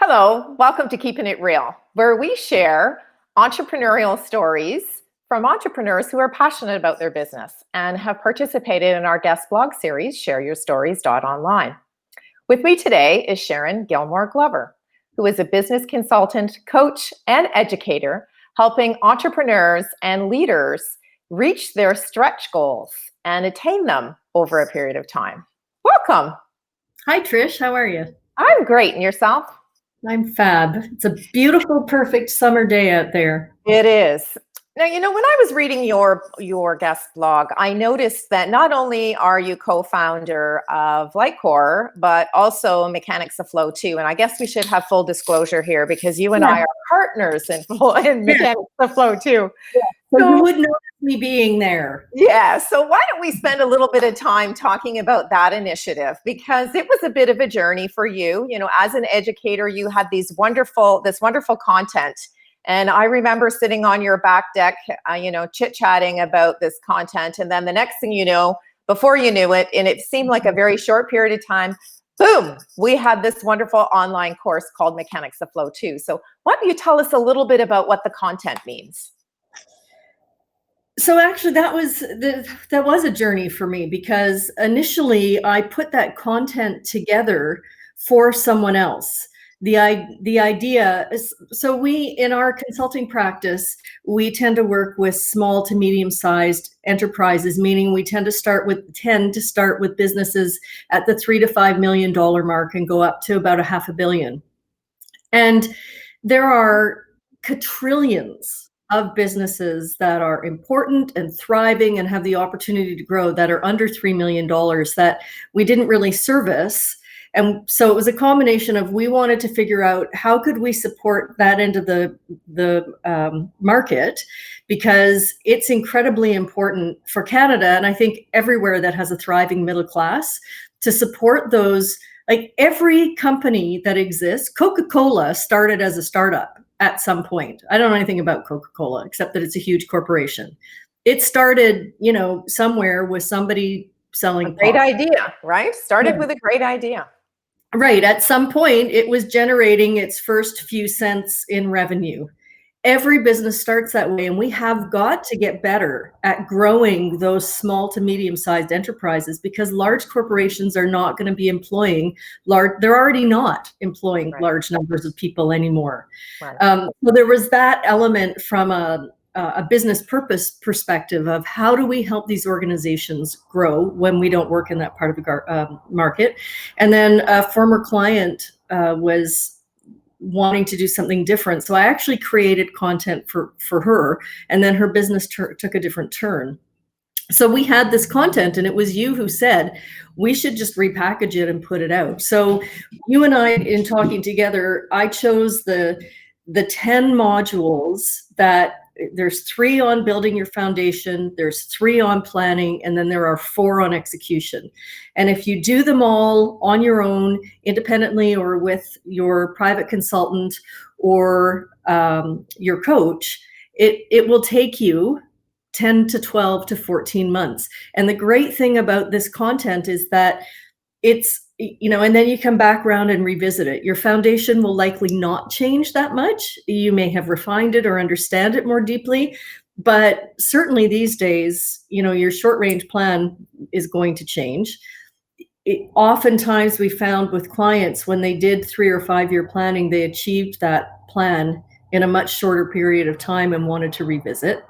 Hello, welcome to Keeping It Real, where we share entrepreneurial stories from entrepreneurs who are passionate about their business and have participated in our guest blog series, shareyourstories.online. With me today is Sharon Gilmour-Glover, who is a business consultant, coach, and educator, helping entrepreneurs and leaders reach their stretch goals and attain them over a period of time. Welcome. Hi, Trish. How are you? I'm great. And yourself? I'm fab. It's a beautiful, perfect summer day out there. It is. Now, when I was reading your guest blog, I noticed that not only are you co-founder of Lightcore, but also Mechanics of FLOW2. And I guess we should have full disclosure here because you and I are partners in Mechanics of FLOW2. Yeah. So you would notice me being there. Yeah. So why don't we spend a little bit of time talking about that initiative? Because it was a bit of a journey for you. As an educator, you had this wonderful content. And I remember sitting on your back deck, chit-chatting about this content. And then the next thing you know, before you knew it, and it seemed like a very short period of time, boom, we had this wonderful online course called Mechanics of FLOW2. So why don't you tell us a little bit about what the content means? So actually, that was a journey for me because initially I put that content together for someone else. The idea is, so we, in our consulting practice, we tend to work with small to medium-sized enterprises, meaning we tend to start with businesses at the $3 to $5 million mark and go up to about $500 million. And there are quadrillions of businesses that are important and thriving and have the opportunity to grow that are under $3 million that we didn't really service. And so it was a combination of, we wanted to figure out how could we support that end of the market, because it's incredibly important for Canada, and I think everywhere that has a thriving middle class, to support those. Like every company that exists, Coca-Cola started as a startup at some point. I don't know anything about Coca-Cola except that it's a huge corporation. It started, somewhere with somebody selling. A great idea, right? Started with a great idea. Right. At some point, it was generating its first few cents in revenue. Every business starts that way, and we have got to get better at growing those small to medium-sized enterprises, because large corporations are not going to be employing they're already not employing large numbers of people anymore. Right. So there was that element from a business purpose perspective of how do we help these organizations grow when we don't work in that part of the market. And then a former client was wanting to do something different. So I actually created content for her, and then her business took a different turn. So we had this content, and it was you who said, we should just repackage it and put it out. So you and I, in talking together, I chose the 10 modules that there's 3 on building your foundation, there's 3 on planning, and then there are 4 on execution. And if you do them all on your own, independently, or with your private consultant or your coach, it will take you 10 to 12 to 14 months. And the great thing about this content is that it's, and then you come back around and revisit it. Your foundation will likely not change that much. You may have refined it or understand it more deeply, but certainly these days, your short range plan is going to change. Oftentimes we found with clients, when they did 3 or 5 year planning, they achieved that plan in a much shorter period of time and wanted to revisit.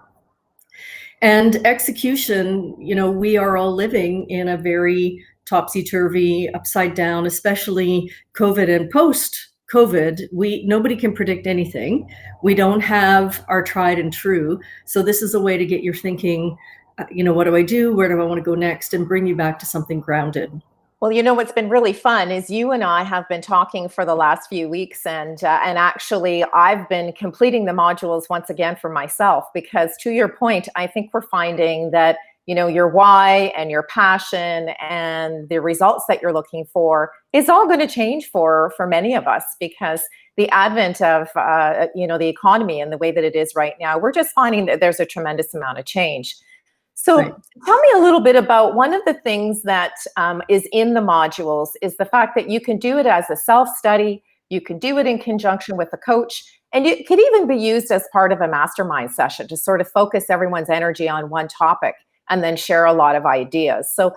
And execution, we are all living in a very topsy-turvy, upside down, especially COVID and post-COVID. Nobody can predict anything. We don't have our tried and true. So this is a way to get your thinking, what do I do? Where do I want to go next? And bring you back to something grounded. Well, what's been really fun is you and I have been talking for the last few weeks, and actually I've been completing the modules once again for myself, because to your point, I think we're finding that your why and your passion and the results that you're looking for is all going to change for many of us, because the advent of the economy and the way that it is right now, we're just finding that there's a tremendous amount of change. So tell me a little bit about one of the things that is in the modules is the fact that you can do it as a self-study. You could do it in conjunction with a coach, and it could even be used as part of a mastermind session to sort of focus everyone's energy on one topic and then share a lot of ideas. So,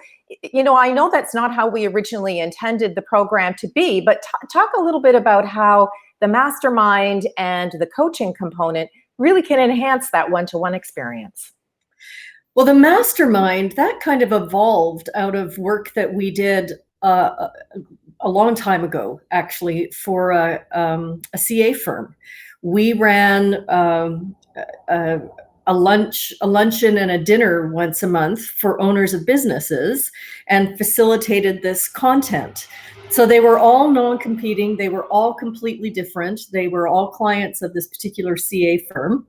I know that's not how we originally intended the program to be, but talk a little bit about how the mastermind and the coaching component really can enhance that one-to-one experience. Well, the mastermind, that kind of evolved out of work that we did a long time ago, actually, for a CA firm. We ran a luncheon and a dinner once a month for owners of businesses and facilitated this content. So they were all non-competing. They were all completely different. They were all clients of this particular CA firm.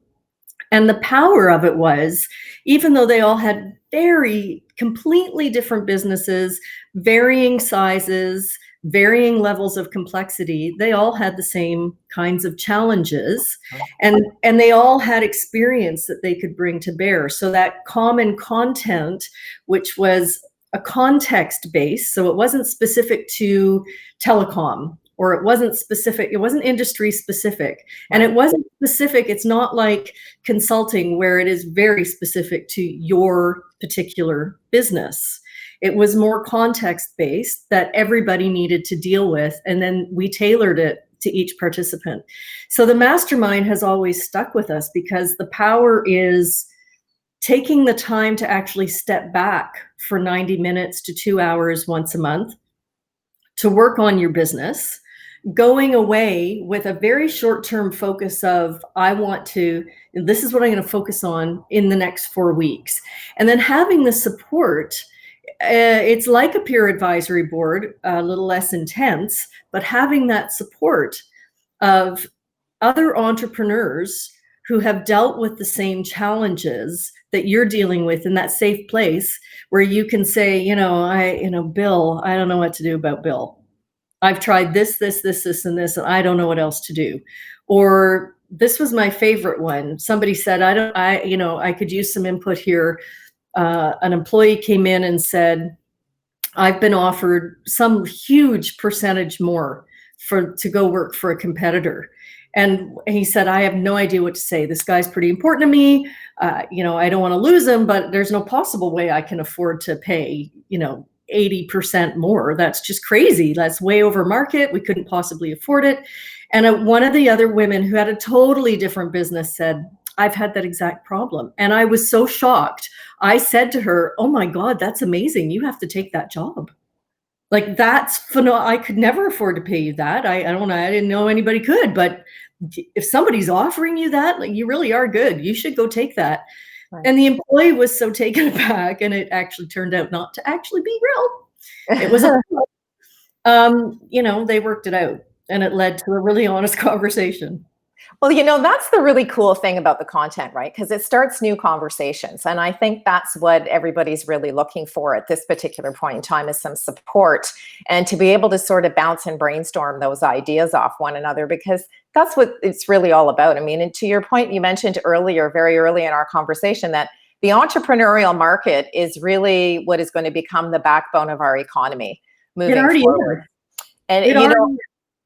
And the power of it was, even though they all had very completely different businesses, varying sizes, varying levels of complexity, they all had the same kinds of challenges, and they all had experience that they could bring to bear. So that common content, which was a context base, so it wasn't specific to telecom, or it wasn't industry specific, and it wasn't specific. It's not like consulting where it is very specific to your particular business. It was more context based that everybody needed to deal with, and then we tailored it to each participant. So the mastermind has always stuck with us because the power is taking the time to actually step back for 90 minutes to 2 hours once a month to work on your business, going away with a very short-term focus of, this is what I'm going to focus on in the next 4 weeks. And then having the support, it's like a peer advisory board, a little less intense, but having that support of other entrepreneurs who have dealt with the same challenges that you're dealing with, in that safe place where you can say, Bill, I don't know what to do about Bill. I've tried this, and this, and I don't know what else to do. Or this was my favorite one. Somebody said, I could use some input here. An employee came in and said, I've been offered some huge percentage more to go work for a competitor. And he said, I have no idea what to say. This guy's pretty important to me. I don't want to lose him, but there's no possible way I can afford to pay, 80% more. That's just crazy. That's way over market. We couldn't possibly afford it. And one of the other women who had a totally different business said, I've had that exact problem. And I was so shocked. I said to her, oh my God, that's amazing. You have to take that job. Like, that's phenomenal. I could never afford to pay you that. I don't know. I didn't know anybody could, but if somebody's offering you that, like, you really are good. You should go take that. Right. And the employee was so taken aback, and it actually turned out not to actually be real. It was, they worked it out, and it led to a really honest conversation. Well, that's the really cool thing about the content, right? Because it starts new conversations. And I think that's what everybody's really looking for at this particular point in time, is some support, and to be able to sort of bounce and brainstorm those ideas off one another, because that's what it's really all about. I mean, and to your point, you mentioned very early in our conversation, that the entrepreneurial market is really what is going to become the backbone of our economy moving forward.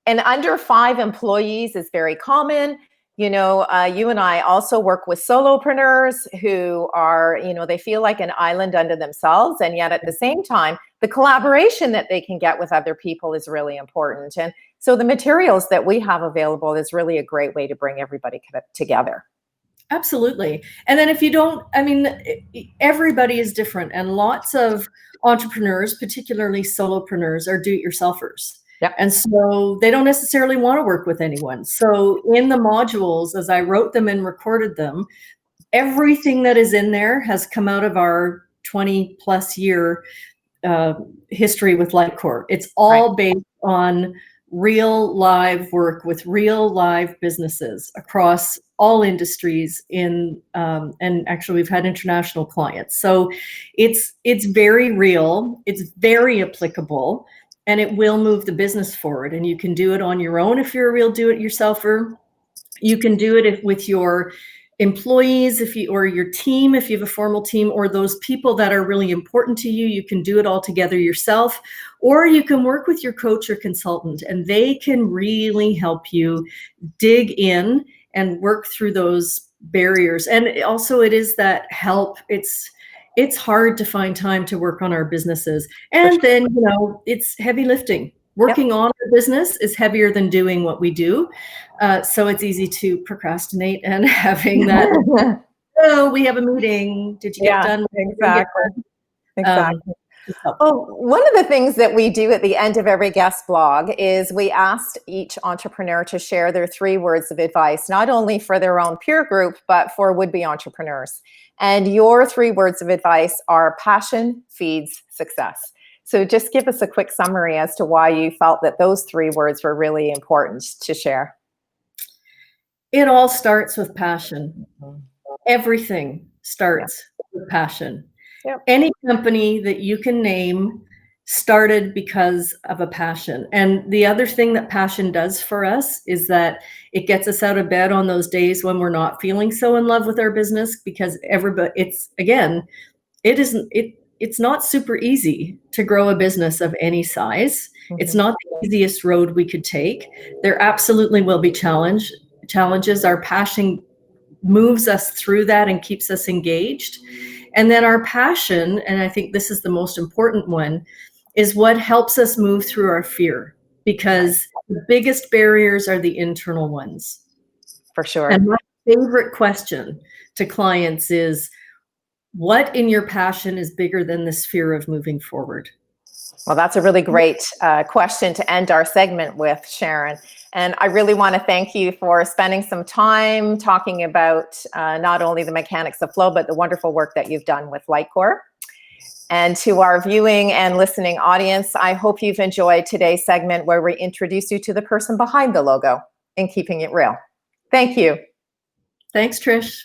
And under 5 employees is very common. You and I also work with solopreneurs who are, they feel like an island unto themselves. And yet at the same time, the collaboration that they can get with other people is really important. And so the materials that we have available is really a great way to bring everybody together. Absolutely. And then everybody is different, and lots of entrepreneurs, particularly solopreneurs, are do-it-yourselfers. Yep. And so they don't necessarily want to work with anyone. So in the modules, as I wrote them and recorded them, everything that is in there has come out of our 20 plus year history with Lightcore. It's all based on real live work with real live businesses across all industries and actually we've had international clients. So it's very real, it's very applicable, and it will move the business forward. And you can do it on your own if you're a real do-it-yourselfer. You can do it with your employees, or your team, if you have a formal team, or those people that are really important to you. You can do it all together yourself, or you can work with your coach or consultant, and they can really help you dig in and work through those barriers. And also, it is that help. It's hard to find time to work on our businesses. And then, it's heavy lifting. Working on our business is heavier than doing what we do. So it's easy to procrastinate, and having that, oh, we have a meeting. Did you get done? Exactly. Well, one of the things that we do at the end of every guest blog is we asked each entrepreneur to share their 3 words of advice, not only for their own peer group, but for would-be entrepreneurs. And your 3 words of advice are passion feeds success. So just give us a quick summary as to why you felt that those 3 words were really important to share. It all starts with passion. Everything starts with passion. Any company that you can name started because of a passion. And the other thing that passion does for us is that it gets us out of bed on those days when we're not feeling so in love with our business, because it's not super easy to grow a business of any size. It's not the easiest road we could take. There absolutely will be challenges. Our passion moves us through that and keeps us engaged. And then our passion, and I think this is the most important one, is what helps us move through our fear, because the biggest barriers are the internal ones. For sure. And my favorite question to clients is, what in your passion is bigger than this fear of moving forward? Well, that's a really great question to end our segment with, Sharon. And I really want to thank you for spending some time talking about not only the mechanics of flow, but the wonderful work that you've done with Lightcore. And to our viewing and listening audience, I hope you've enjoyed today's segment where we introduce you to the person behind the logo in Keeping It Real. Thank you. Thanks, Trish.